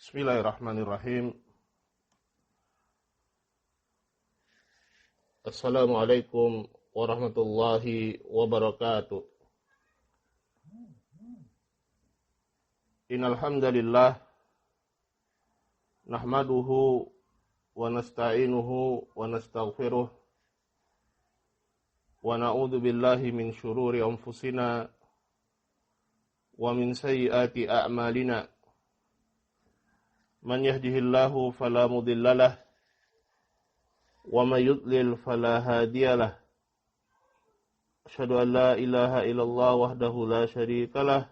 Bismillahirrahmanirrahim. Assalamualaikum warahmatullahi wabarakatuh. Innal hamdalillah nahmaduhu wa nasta'inuhu wa nastaghfiruh wa na'udzu billahi min shururi anfusina wa min sayyiati a'malina. Man yahdihillahu fala mudilla lahu wa man yudlil fala hadiya lahu. Asyhadu an la ilaha illallah wahdahu la syarika lahu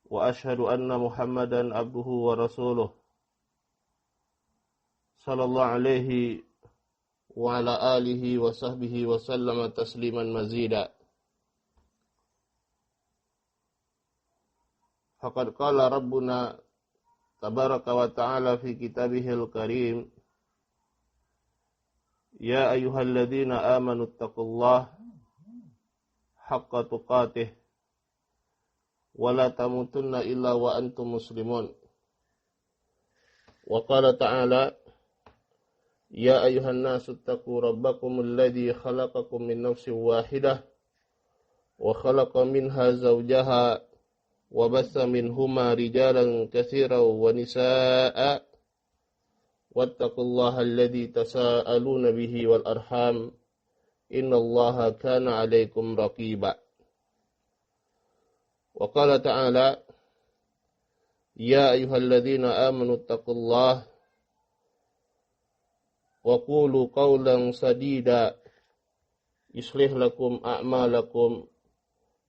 wa asyhadu anna Muhammadan abduhu wa rasuluh. Sallallahu alaihi wa ala alihi wa sahbihi wa sallama tasliman mazida. Faqad qala rabbuna tabaraka wa ta'ala fi kitabihil karim, ya ayyuhalladzina amanu taqullaha haqqa tuqatih wa la tamutunna illa wa antum muslimun. Wa qala ta'ala, ya ayyuhan nasu taqu rabbakumul ladzi khalaqakum min nafsin wahidah wa khalaqa minha zawjaha wa bassa minhuma rijalan katsiran wa nisaa'a wattaqullaha alladzi tasaaluna bihi wal arham innallaha kana 'alaikum raqiba. Wa qala ta'ala, ya ayyuhalladzina amanu taqullaha wa qulu qawlan sadida yuslih lakum a'malakum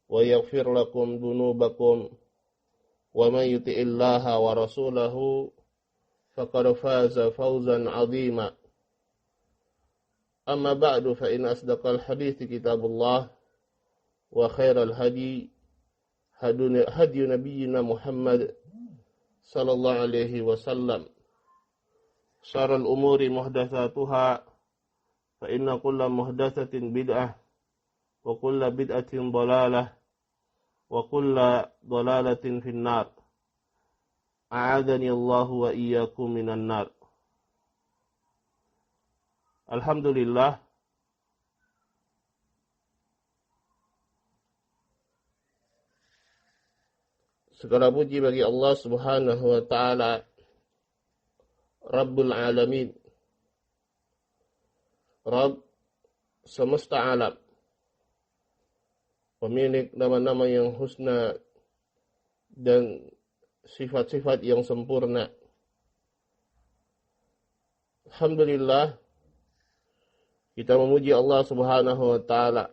wa yaghfir lakum dhunubakum wa man yuti'illaha wa rasulahu faqad faza fawzan 'azima. Amma ba'du, fa in asdaqal hadithi kitabullah wa khairal hadi hadi nabiyyina Muhammad sallallahu alaihi wasallam. Syarrul umuri muhdatsatuha fa inna kulla muhdatsatin bid'ah wa kulla bid'atin dhalalah wa kulla dhalalatin finnar. A'adani Allah wa iyyakum minan nar. Alhamdulillah, segala puji bagi Allah Subhanahu wa taala, Rabbul alamin, Rabb semesta alam, pemilik nama-nama yang husna dan sifat-sifat yang sempurna. Alhamdulillah, kita memuji Allah Subhanahu wa taala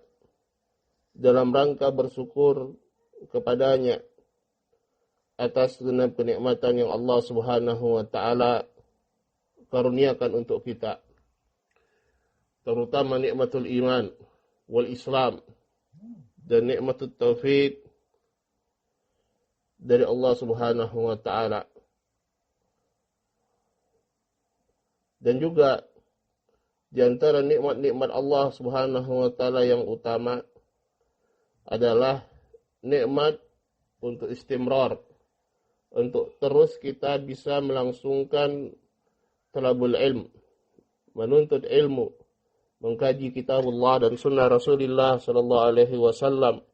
dalam rangka bersyukur kepadanya atas genap kenikmatan yang Allah Subhanahu wa taala karuniakan untuk kita, terutama nikmatul iman wal Islam dan nikmatul taufik dari Allah Subhanahu wa taala. Dan juga di antara nikmat-nikmat Allah Subhanahu wa taala yang utama adalah nikmat untuk istimrar, untuk terus kita bisa melangsungkan talabul ilm, menuntut ilmu, mengkaji kitabullah dan sunnah Rasulullah sallallahu alaihi wasallam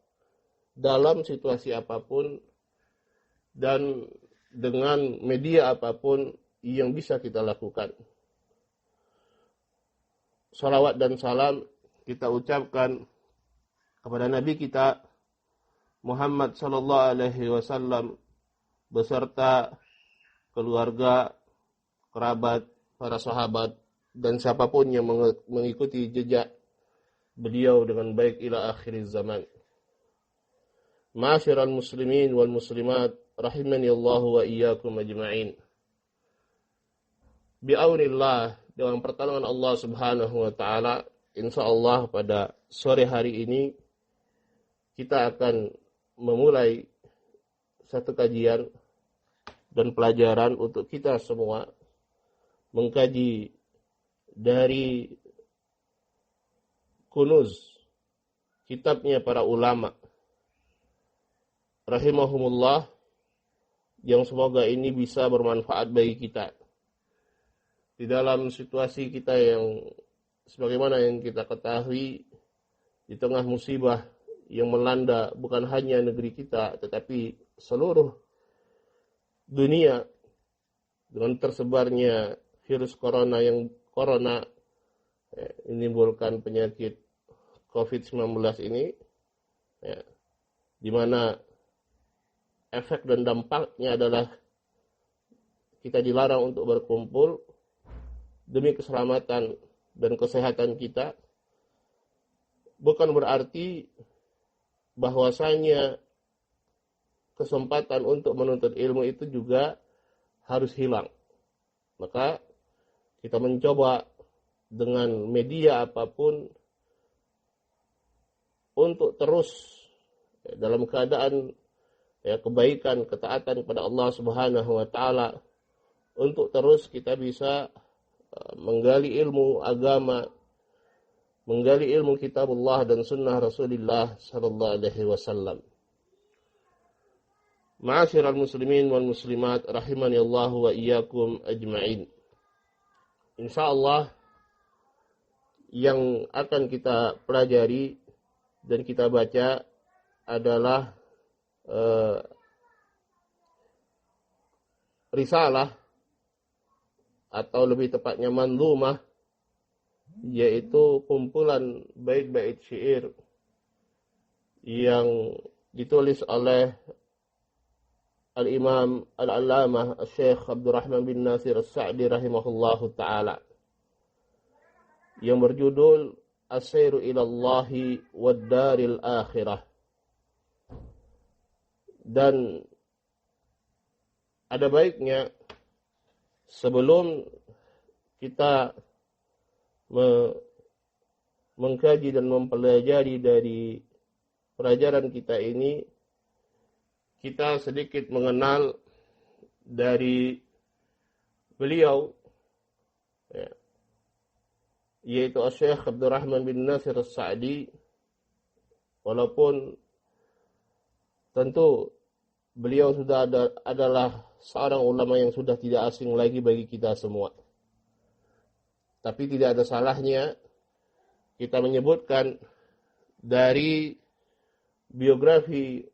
dalam situasi apapun dan dengan media apapun yang bisa kita lakukan. Salawat dan salam kita ucapkan kepada Nabi kita Muhammad sallallahu alaihi wasallam beserta keluarga, kerabat, para sahabat dan siapapun yang mengikuti jejak beliau dengan baik ila akhir zaman. Ma'asyiral muslimin wal muslimat rahimani Allah wa iyyakum ajma'in. Bi'aunillah, dengan pertolongan Allah Subhanahu wa taala, insyaallah pada sore hari ini kita akan memulai satu kajian dan pelajaran untuk kita semua mengkaji dari Kunuz, kitabnya para ulama rahimahumullah, yang semoga ini bisa bermanfaat bagi kita. Di dalam situasi kita yang sebagaimana yang kita ketahui, di tengah musibah yang melanda bukan hanya negeri kita, tetapi seluruh dunia dengan tersebarnya virus corona menimbulkan penyakit COVID-19 ini, ya, di mana efek dan dampaknya adalah kita dilarang untuk berkumpul demi keselamatan dan kesehatan kita, bukan berarti bahwasanya kesempatan untuk menuntut ilmu itu juga harus hilang. Maka kita mencoba dengan media apapun untuk terus dalam keadaan kebaikan, ketaatan kepada Allah Subhanahu wa taala, untuk terus kita bisa menggali ilmu agama, menggali ilmu kitabullah dan sunnah Rasulullah sallallahu alaihi wasallam. Ma'asyiral muslimin wal muslimat rahimani Allah wa iyyakum ajma'in. Insyaallah yang akan kita pelajari dan kita baca adalah risalah atau lebih tepatnya manzumah, yaitu kumpulan bait-bait syair yang ditulis oleh Al-Imam Al-Allamah Syekh Abdurrahman bin Nasir As-Sa'di rahimahullahu ta'ala, yang berjudul As-Sairu ilallahi wad daril akhirah. Dan ada baiknya sebelum kita mengkaji dan mempelajari dari pelajaran kita ini, kita sedikit mengenal dari beliau, yaitu Syekh Abdurrahman bin Nasir As-Sa'di. Walaupun tentu beliau sudah adalah seorang ulama yang sudah tidak asing lagi bagi kita semua. Tapi tidak ada salahnya kita menyebutkan dari biografi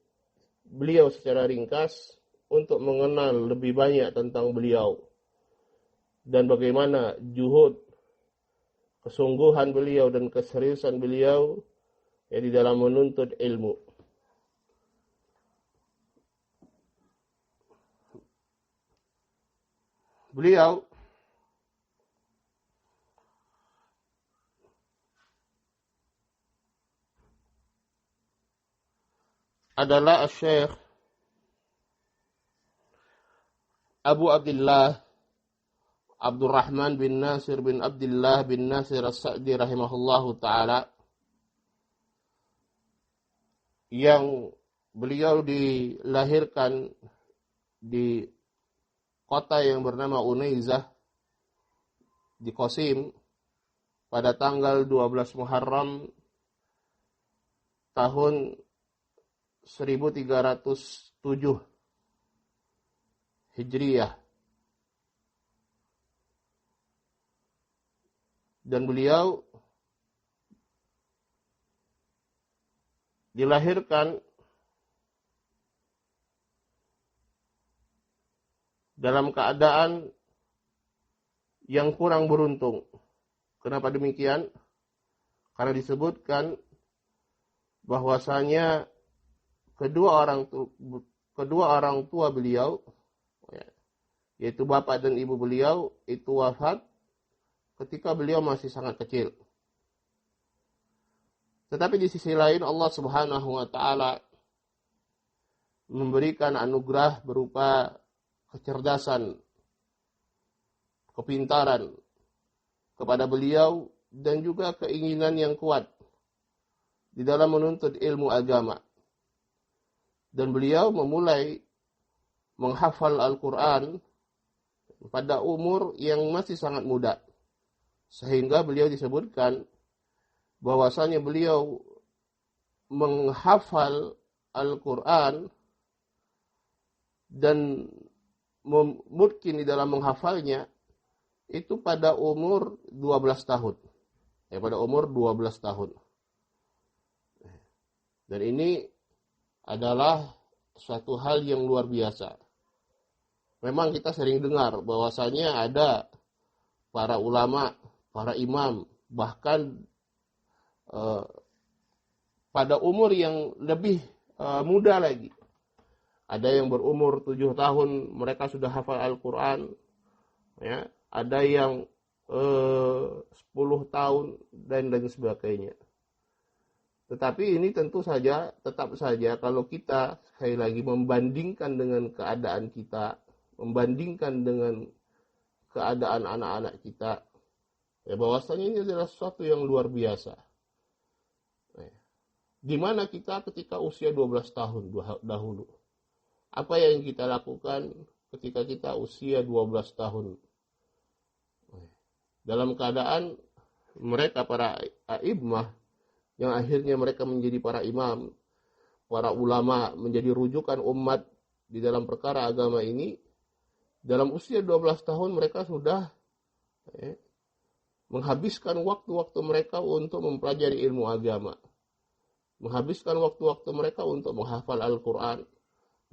beliau secara ringkas untuk mengenal lebih banyak tentang beliau dan bagaimana juhud, kesungguhan beliau dan keseriusan beliau di dalam menuntut ilmu. Beliau adalah Syekh Abu Abdullah Abdurrahman bin Nasir bin Abdullah bin Nasir As-Sa'di rahimahullahu ta'ala, yang beliau dilahirkan di kota yang bernama Unaizah di Qasim pada tanggal 12 Muharram tahun 1307 Hijriyah. Dan beliau dilahirkan dalam keadaan yang kurang beruntung. Kenapa demikian? Karena disebutkan bahwasanya kedua orang tua beliau, yaitu bapak dan ibu beliau, itu wafat ketika beliau masih sangat kecil. Tetapi di sisi lain Allah Subhanahu wa taala memberikan anugerah berupa kecerdasan, kepintaran kepada beliau dan juga keinginan yang kuat di dalam menuntut ilmu agama. Dan beliau memulai menghafal Al-Quran pada umur yang masih sangat muda. Sehingga beliau disebutkan bahwasanya beliau menghafal Al-Quran dan mungkin di dalam menghafalnya itu pada umur 12 tahun. Pada umur 12 tahun. Dan ini adalah suatu hal yang luar biasa. Memang kita sering dengar bahwasanya ada para ulama, para imam, bahkan pada umur yang lebih muda lagi. Ada yang berumur 7 tahun, mereka sudah hafal Al-Quran. Ya, ada yang 10 tahun dan lain sebagainya. Tetapi ini tetap saja kalau kita sekali lagi membandingkan dengan keadaan kita, membandingkan dengan keadaan anak-anak kita, ya bahwasanya ini adalah sesuatu yang luar biasa. Di mana kita ketika usia 12 tahun dahulu, apa yang kita lakukan ketika kita usia 12 tahun? Dalam keadaan mereka para a'immah, yang akhirnya mereka menjadi para imam, para ulama, menjadi rujukan umat di dalam perkara agama ini, dalam usia 12 tahun mereka sudah menghabiskan waktu-waktu mereka untuk mempelajari ilmu agama. Menghabiskan waktu-waktu mereka untuk menghafal Al-Quran,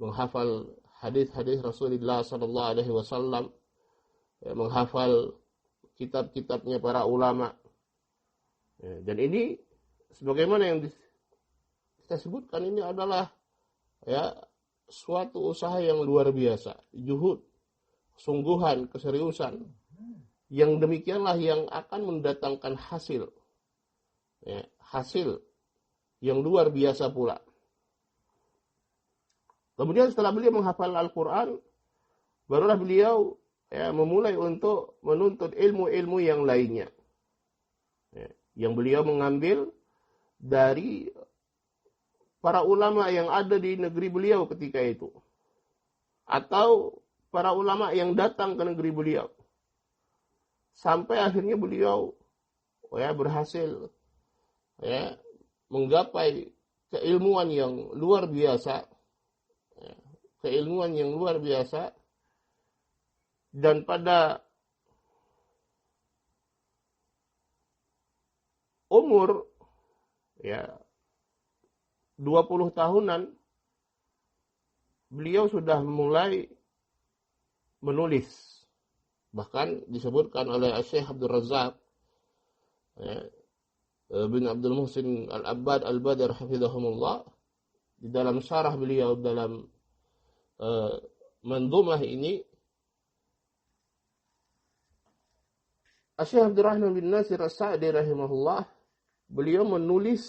menghafal hadis-hadis Rasulullah SAW, menghafal kitab-kitabnya para ulama. Dan ini sebagaimana yang kita sebutkan, ini adalah suatu usaha yang luar biasa, juhud, sungguhan, keseriusan. Yang demikianlah yang akan mendatangkan hasil, hasil yang luar biasa pula. Kemudian setelah beliau menghafal Al-Quran, barulah beliau memulai untuk menuntut ilmu-ilmu yang lainnya. Yang beliau mengambil dari para ulama yang ada di negeri beliau ketika itu, atau para ulama yang datang ke negeri beliau, sampai akhirnya beliau berhasil menggapai keilmuan yang luar biasa, dan pada umur 20 tahunan beliau sudah mulai menulis. Bahkan disebutkan oleh Syekh Abdul Razak bin Abdul Muhsin Al-Abbad Al-Badr hafizahumullah, di dalam syarah beliau dalam Mandhumah ini, Syekh Abdul Rahman bin Nasir As-Sa'di rahimahullah, beliau menulis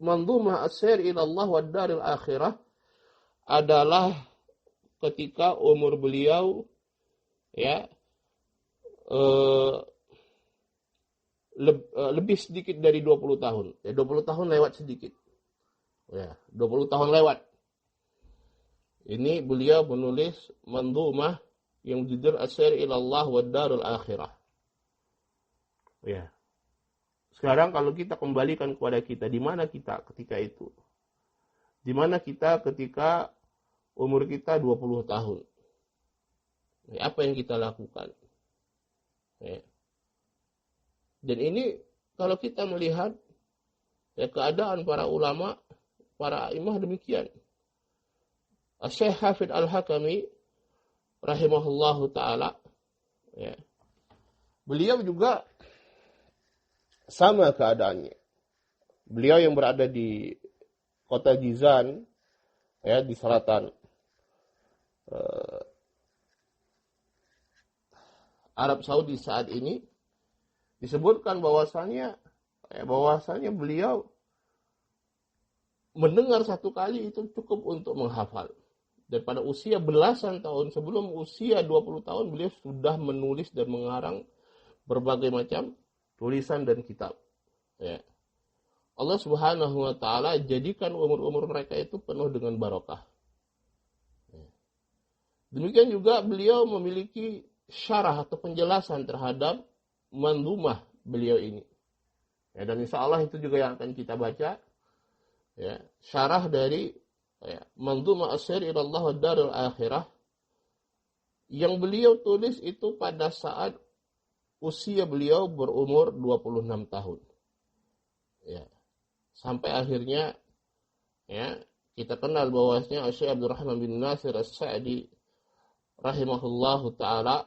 Mandhumah As-Sair ila Allah wa Daril Akhirah adalah ketika umur beliau lebih sedikit dari 20 tahun. 20 tahun lewat sedikit. 20 tahun lewat. Ini beliau menulis Mandhumah yang judul As-Sair ila Allah wa Darul Akhirah. Sekarang kalau kita kembalikan kepada kita, di mana kita ketika itu? Di mana kita ketika umur kita 20 tahun? Apa yang kita lakukan? Dan ini kalau kita melihat keadaan para ulama, para imam demikian. Syekh Hafidh Al-Hakami rahimahullahu ta'ala, beliau juga sama keadaannya. Beliau yang berada di kota Jizan, di selatan Arab Saudi saat ini, disebutkan bahwasanya beliau mendengar satu kali itu cukup untuk menghafal. Dan pada usia belasan tahun, sebelum usia 20 tahun, beliau sudah menulis dan mengarang berbagai macam tulisan dan kitab. Allah Subhanahu wa ta'ala jadikan umur-umur mereka itu penuh dengan barokah. Demikian juga beliau memiliki syarah atau penjelasan terhadap Mandhumah beliau ini. Dan insya Allah itu juga yang akan kita baca. Syarah dari Mandhumah As-Sair ila Allah wa Darul Akhirah yang beliau tulis itu pada saat usia beliau berumur 26 tahun. Ya. Sampai akhirnya ya, kita kenal bahwasanya Syekh Abdurrahman bin Nasir As-Sa'di rahimahullahu taala,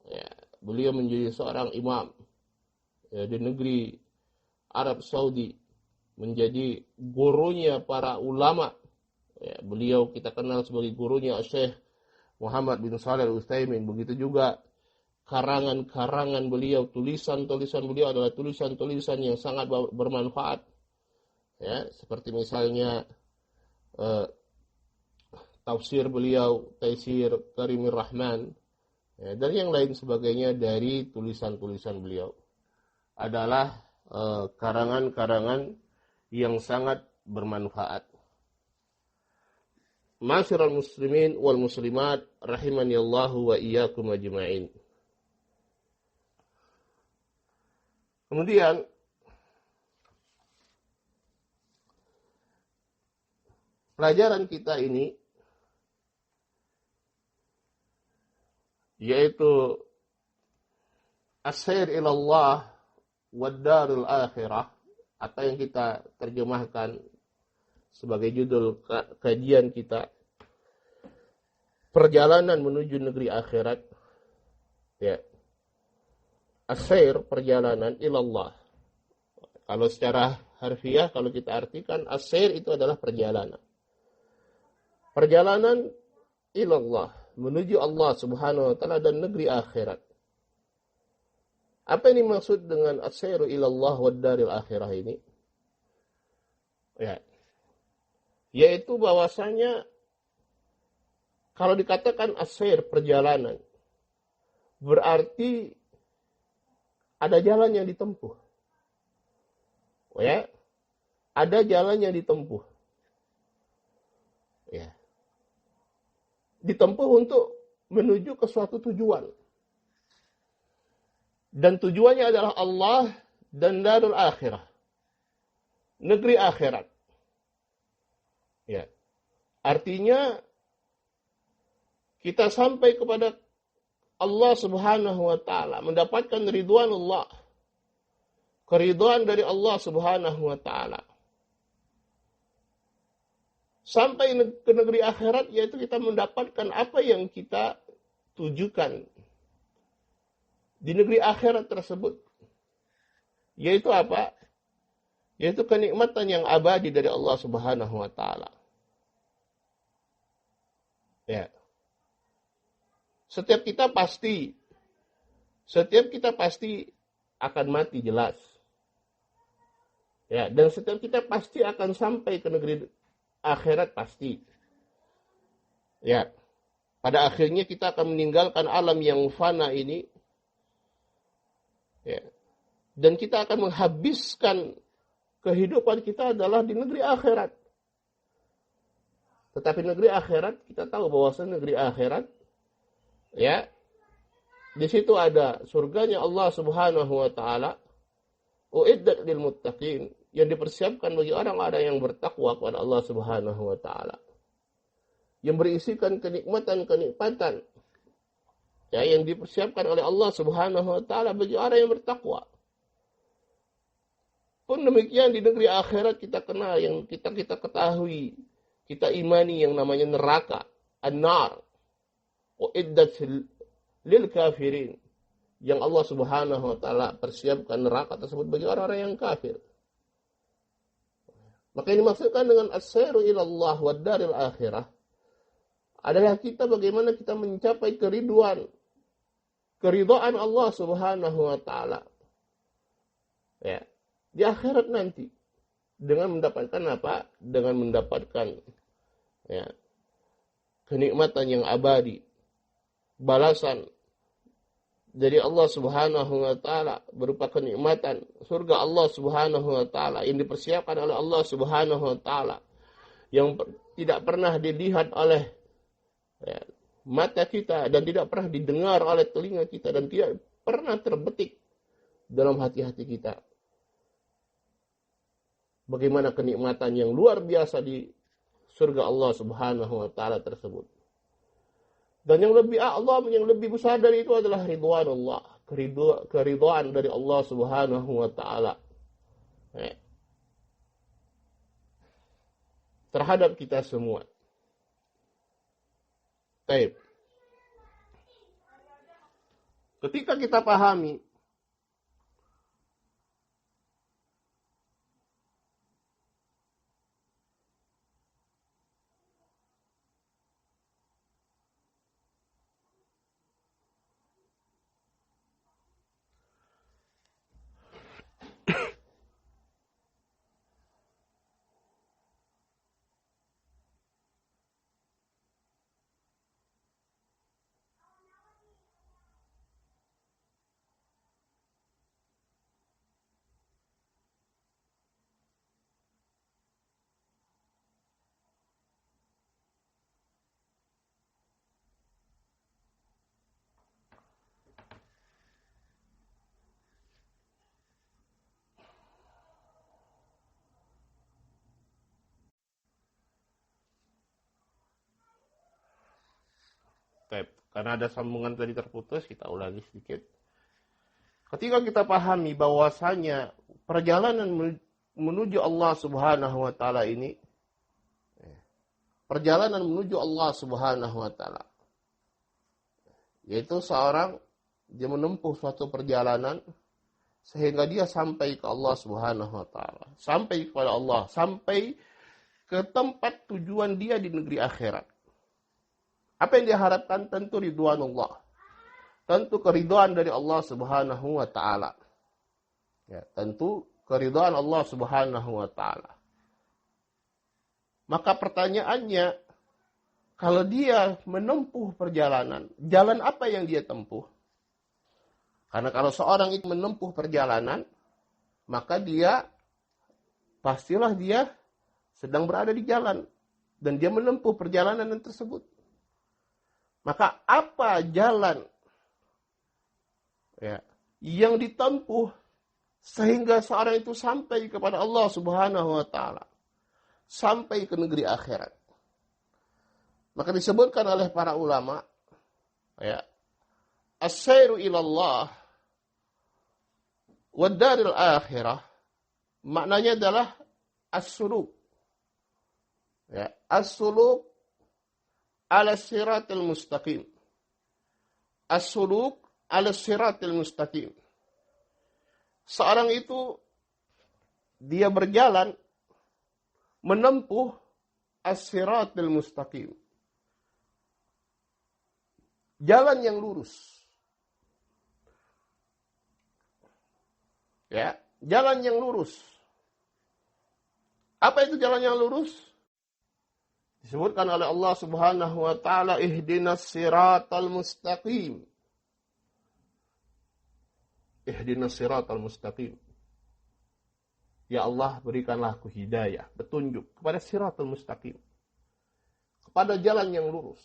ya, beliau menjadi seorang imam ya, di negeri Arab Saudi, menjadi gurunya para ulama. Ya, beliau kita kenal sebagai gurunya Syekh Muhammad bin Shalih Al-Utsaimin. Begitu juga karangan-karangan beliau, tulisan-tulisan beliau adalah tulisan-tulisan yang sangat bermanfaat. Ya, seperti misalnya tafsir beliau, Taisir Karimir Rahman, ya, dan yang lain sebagainya dari tulisan-tulisan beliau adalah karangan-karangan yang sangat bermanfaat. Ma'asyiral muslimin wal muslimat rahimani Allahu wa iyyakum ajma'in. Kemudian pelajaran kita ini yaitu as-sair ila Allah wad darul akhirah, atau yang kita terjemahkan sebagai judul kajian kita, perjalanan menuju negeri akhirat. Ya. As-sair, perjalanan ilallah. Kalau secara harfiah, kalau kita artikan, as-sair itu adalah perjalanan. Perjalanan ilallah, menuju Allah subhanahu wa ta'ala dan negeri akhirat. Apa ini maksud dengan as-sairu ilallah wad daril akhirah ini? Ya. Yaitu bahwasanya kalau dikatakan as-sair, perjalanan, berarti ada jalan yang ditempuh. Ya. Ada jalan yang ditempuh. Ya. Ditempuh untuk menuju ke suatu tujuan. Dan tujuannya adalah Allah dan darul akhirah. Negeri akhirat. Ya. Artinya kita sampai kepada Allah subhanahu wa ta'ala, mendapatkan ridwan Allah, keridhaan dari Allah subhanahu wa ta'ala. Sampai ke negeri akhirat, yaitu kita mendapatkan apa yang kita tujukan di negeri akhirat tersebut. Yaitu apa? Yaitu kenikmatan yang abadi dari Allah subhanahu wa ta'ala. Ya. Setiap kita pasti akan mati, jelas. Ya, dan setiap kita pasti akan sampai ke negeri akhirat, pasti. Ya. Pada akhirnya kita akan meninggalkan alam yang fana ini. Ya. Dan kita akan menghabiskan kehidupan kita adalah di negeri akhirat. Tetapi negeri akhirat, kita tahu bahwasanya negeri akhirat, ya, di situ ada surganya Allah subhanahu wa ta'ala, uiddat lil muttaqin, yang dipersiapkan bagi orang-orang yang bertakwa kepada Allah subhanahu wa ta'ala, yang berisikan kenikmatan-kenikmatan, ya, yang dipersiapkan oleh Allah subhanahu wa ta'ala bagi orang yang bertakwa. Pun demikian di negeri akhirat kita kenal, yang kita ketahui, kita imani yang namanya neraka, an-nar, uiddat lil kafirin, yang Allah subhanahu wa ta'ala persiapkan neraka tersebut bagi orang-orang yang kafir. Maka ini maksudkan dengan as-sairu ilallah wad daril akhirah adalah kita bagaimana kita mencapai keridhaan Allah subhanahu wa ta'ala, ya, di akhirat nanti, dengan mendapatkan apa? Dengan mendapatkan, ya, kenikmatan yang abadi, balasan dari Allah subhanahu wa ta'ala berupa kenikmatan surga Allah subhanahu wa ta'ala yang dipersiapkan oleh Allah subhanahu wa ta'ala, yang tidak pernah dilihat oleh, ya, mata kita, dan tidak pernah didengar oleh telinga kita, dan tidak pernah terbetik dalam hati-hati kita. Bagaimana kenikmatan yang luar biasa di surga Allah subhanahu wa ta'ala tersebut. Dan yang lebih a'zam, yang lebih besar dari itu adalah ridwanullah, keridhaan dari Allah Subhanahu wa taala. Terhadap kita semua. Baik. Ketika kita pahami karena ada sambungan tadi terputus, kita ulangi sedikit. Ketika kita pahami bahwasanya perjalanan menuju Allah Subhanahu wa taala ini, perjalanan menuju Allah Subhanahu wa taala, yaitu seorang dia menempuh suatu perjalanan sehingga dia sampai ke Allah Subhanahu wa taala, sampai kepada Allah, sampai ke tempat tujuan dia di negeri akhirat. Apa yang diharapkan? Tentu ridwanullah. Tentu keridhaan dari Allah Subhanahu wa taala. Ya, tentu keridhaan Allah Subhanahu wa taala. Maka pertanyaannya, kalau dia menempuh perjalanan, jalan apa yang dia tempuh? Karena kalau seorang itu menempuh perjalanan, maka pastilah dia sedang berada di jalan dan dia menempuh perjalanan tersebut. Maka apa jalan yang ditempuh sehingga seorang itu sampai kepada Allah Subhanahu wa taala, sampai ke negeri akhirat? Maka disebutkan oleh para ulama, as-sairu ilallah wa daril akhirah, maknanya adalah as-suluk. As-suluk ala siratil mustaqim. As-suluk ala siratil mustaqim. Seorang itu dia berjalan menempuh as-siratil mustaqim. Jalan yang lurus. Jalan yang lurus. Apa itu jalan yang lurus? Disebutkan oleh Allah Subhanahu wa taala, ihdinas siratal mustaqim. Ihdinas siratal mustaqim. Ya Allah, berikanlah aku hidayah, petunjuk kepada siratal mustaqim. Kepada jalan yang lurus.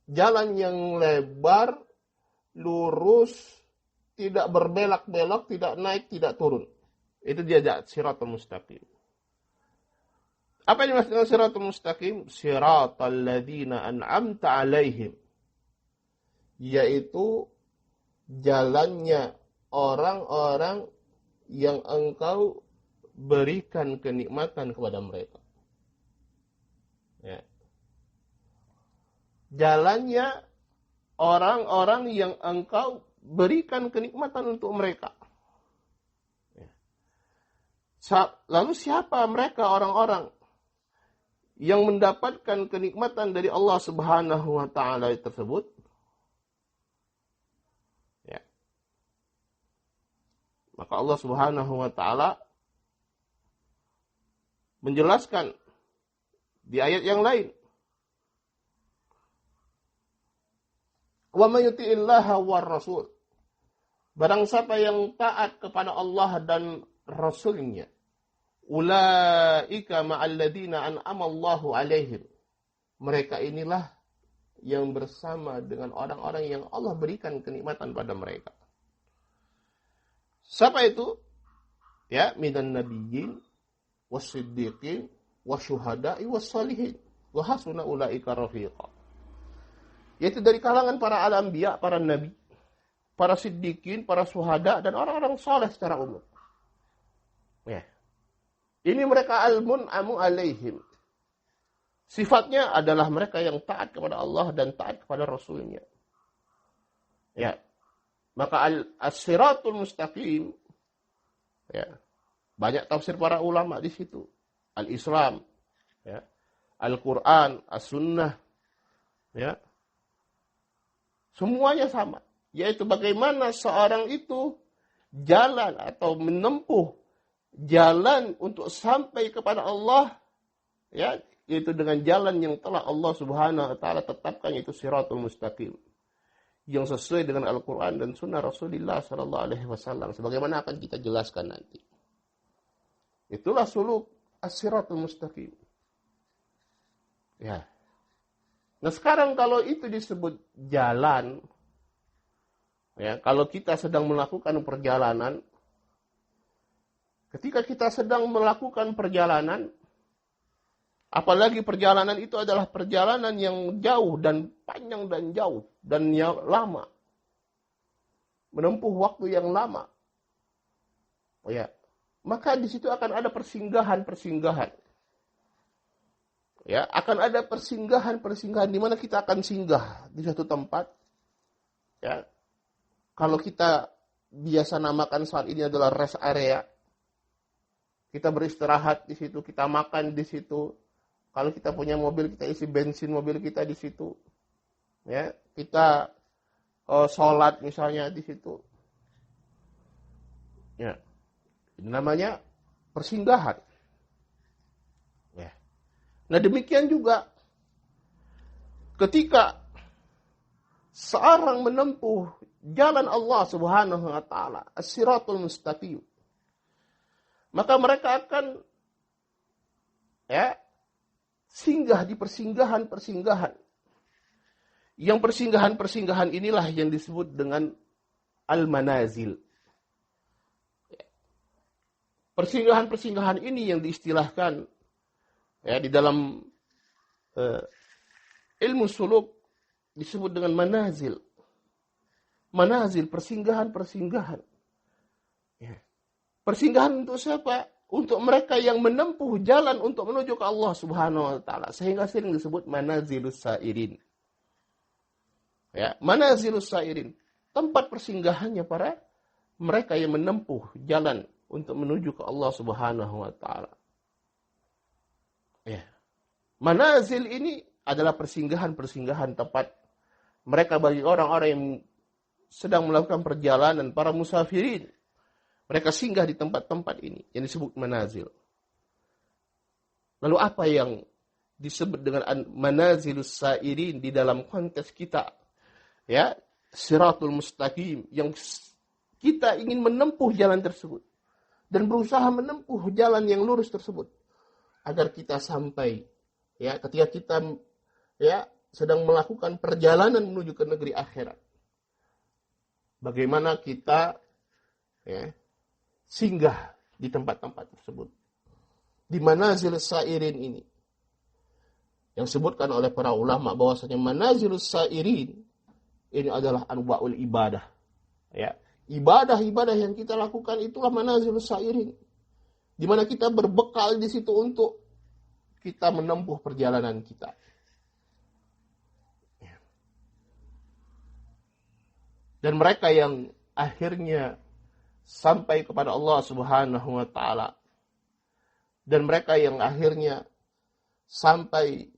Jalan yang lebar, lurus, tidak berbelak-belok, tidak naik, tidak turun. Itu dia siratal mustaqim. Apa yang dimaksud dengan siratal mustaqim? Siratal ladzina an'amta alaihim. Yaitu jalannya orang-orang yang engkau berikan kenikmatan kepada mereka. Jalannya orang-orang yang engkau berikan kenikmatan untuk mereka. Lalu siapa mereka orang-orang yang mendapatkan kenikmatan dari Allah Subhanahu wa taala tersebut? Maka Allah Subhanahu wa taala menjelaskan di ayat yang lain. Wa may yuti'illaha war rasul. Barang siapa yang taat kepada Allah dan Rasulnya, ulaika ma'al ladzina an'ama Allahu alaihim. Mereka inilah yang bersama dengan orang-orang yang Allah berikan kenikmatan pada mereka. Siapa itu? Minan nabiyyin was-siddiqin wasyuhada'i was-salihin wa hasuna ulaika rafiqa. Yaitu dari kalangan para al-anbiya, para nabi, para siddiqin, para syuhada, dan orang-orang soleh secara umum. Ya. Ini mereka al-mun'amu alaihim. Sifatnya adalah mereka yang taat kepada Allah dan taat kepada Rasulnya. Ya. Maka as-siratul mustaqim, ya, banyak tafsir para ulama di situ. Al-Islam, ya, Al-Quran, As-Sunnah, ya, semuanya sama. Yaitu bagaimana seorang itu jalan atau menempuh jalan untuk sampai kepada Allah, ya, yaitu dengan jalan yang telah Allah Subhanahu wa taala tetapkan, yaitu siratul mustaqim, yang sesuai dengan Al-Quran dan Sunnah Rasulullah sallallahu alaihi wasallam, sebagaimana akan kita jelaskan nanti. Itulah suluk as-siratul mustaqim. Ya. Nah, sekarang kalau itu disebut jalan, ya, kalau kita sedang melakukan perjalanan, ketika kita sedang melakukan perjalanan, apalagi perjalanan itu adalah perjalanan yang jauh dan panjang dan jauh dan yang lama, menempuh waktu yang lama, ya, maka di situ akan ada persinggahan-persinggahan. Ya, akan ada persinggahan-persinggahan di mana kita akan singgah di suatu tempat. Ya, kalau kita biasa namakan saat ini adalah rest area. Kita beristirahat di situ, kita makan di situ. Kalau kita punya mobil, kita isi bensin mobil kita di situ. Ya, kita sholat misalnya di situ. Ya, ini namanya persinggahan. Ya. Nah, demikian juga ketika seorang menempuh jalan Allah Subhanahu wa taala, as-siratul mustaqim, maka mereka akan, ya, singgah di persinggahan-persinggahan. Yang persinggahan-persinggahan inilah yang disebut dengan al-manazil. Persinggahan-persinggahan ini yang diistilahkan, ya, di dalam ilmu suluk disebut dengan manazil. Manazil, persinggahan-persinggahan. Ya. Persinggahan untuk siapa? Untuk mereka yang menempuh jalan untuk menuju ke Allah Subhanahu wa taala, sehingga sering disebut manazilus sairin. Ya, manazilus sairin, tempat persinggahannya para mereka yang menempuh jalan untuk menuju ke Allah Subhanahu wa taala. Ya. Manazil ini adalah persinggahan-persinggahan tempat mereka bagi orang-orang yang sedang melakukan perjalanan, para musafirin. Mereka singgah di tempat-tempat ini yang disebut manazil. Lalu apa yang disebut dengan manazilus sairin di dalam konteks kita? Ya, siratul mustaqim, yang kita ingin menempuh jalan tersebut dan berusaha menempuh jalan yang lurus tersebut agar kita sampai, ya, ketika kita, ya, sedang melakukan perjalanan menuju ke negeri akhirat. Bagaimana kita, ya, singgah di tempat-tempat tersebut. Di manazilus sairin ini, yang disebutkan oleh para ulama bahwasanya manazilus sairin ini adalah anwa'ul ibadah. Ya, ibadah-ibadah yang kita lakukan itulah manazilus sairin. Di mana kita berbekal di situ untuk kita menempuh perjalanan kita. Ya. Dan mereka yang akhirnya sampai kepada Allah Subhanahu wa taala, dan mereka yang akhirnya sampai,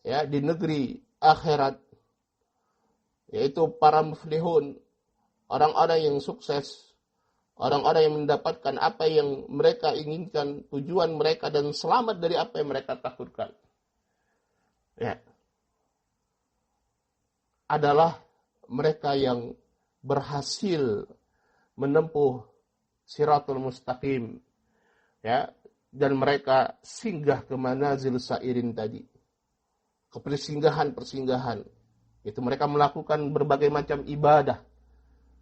ya, di negeri akhirat, yaitu para muflihun, orang-orang yang sukses, orang-orang yang mendapatkan apa yang mereka inginkan, tujuan mereka, dan selamat dari apa yang mereka takutkan. Ya. Adalah mereka yang berhasil menempuh siratul mustaqim, ya, dan mereka singgah ke manazilus sairin tadi, ke persinggahan-persinggahan. Itu mereka melakukan berbagai macam ibadah,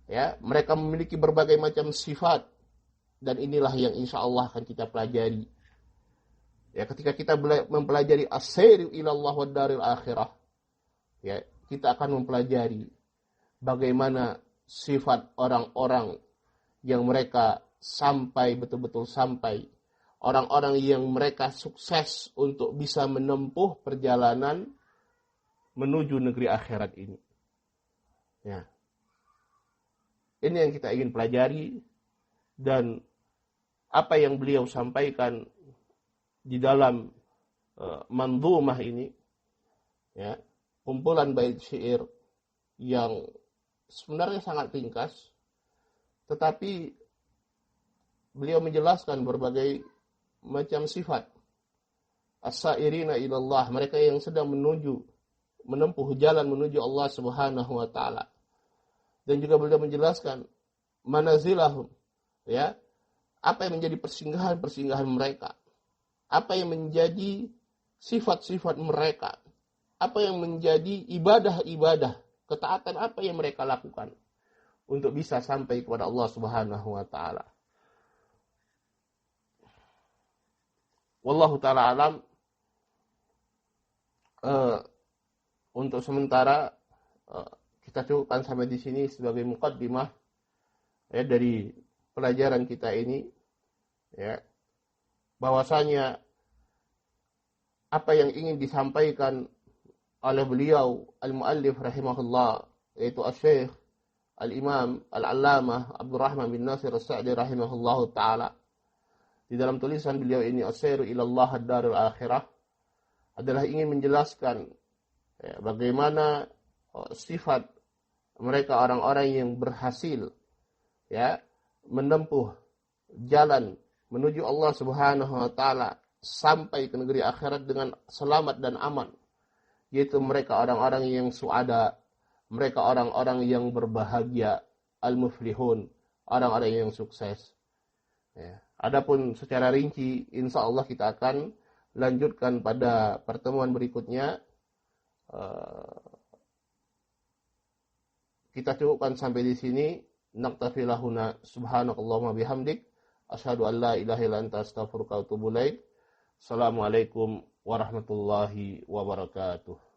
ya, mereka memiliki berbagai macam sifat, dan inilah yang insya Allah akan kita pelajari, ya, ketika kita mempelajari as-sayru ilallah wa daril akhirah, ya, kita akan mempelajari bagaimana sifat orang-orang yang mereka sampai, betul-betul sampai, orang-orang yang mereka sukses untuk bisa menempuh perjalanan menuju negeri akhirat ini. Ya. Ini yang kita ingin pelajari, dan apa yang beliau sampaikan di dalam mandhumah ini, ya, kumpulan bait syair yang sebenarnya sangat ringkas, tetapi beliau menjelaskan berbagai macam sifat as-sairina ilallah, mereka yang sedang menempuh jalan menuju Allah Subhanahu wa taala. Dan juga beliau menjelaskan manazilahum, ya, apa yang menjadi persinggahan-persinggahan mereka, apa yang menjadi sifat-sifat mereka, apa yang menjadi ibadah-ibadah, ketaatan apa yang mereka lakukan untuk bisa sampai kepada Allah Subhanahu wa taala. Wallahu taala alam. Untuk sementara kita cukupkan sampai di sini sebagai muqaddimah, ya, dari pelajaran kita ini, ya, bahwasanya apa yang ingin disampaikan oleh beliau al-muallif rahimahullah, yaitu Asy-Syaikh al-Imam al-Allamah Abdurrahman bin Nasir as-Sa'di rahimahullahu taala di dalam tulisan beliau ini, As-Sairu ilallah ad-darul akhirah, adalah ingin menjelaskan, ya, bagaimana sifat mereka orang-orang yang berhasil, ya, menempuh jalan menuju Allah Subhanahu wa taala sampai ke negeri akhirat dengan selamat dan aman, yaitu mereka orang-orang yang suada, mereka orang-orang yang berbahagia, al-muflihun, orang-orang yang sukses. Ya. Adapun secara rinci, insya Allah kita akan lanjutkan pada pertemuan berikutnya. Kita cukupkan sampai di sini. Naktafi lahuna subhanakallahumma bihamdik. Asyhadu an la ilaha illa anta astaghfiruka wa atubu ilaik. Assalamualaikum warahmatullahi wabarakatuh.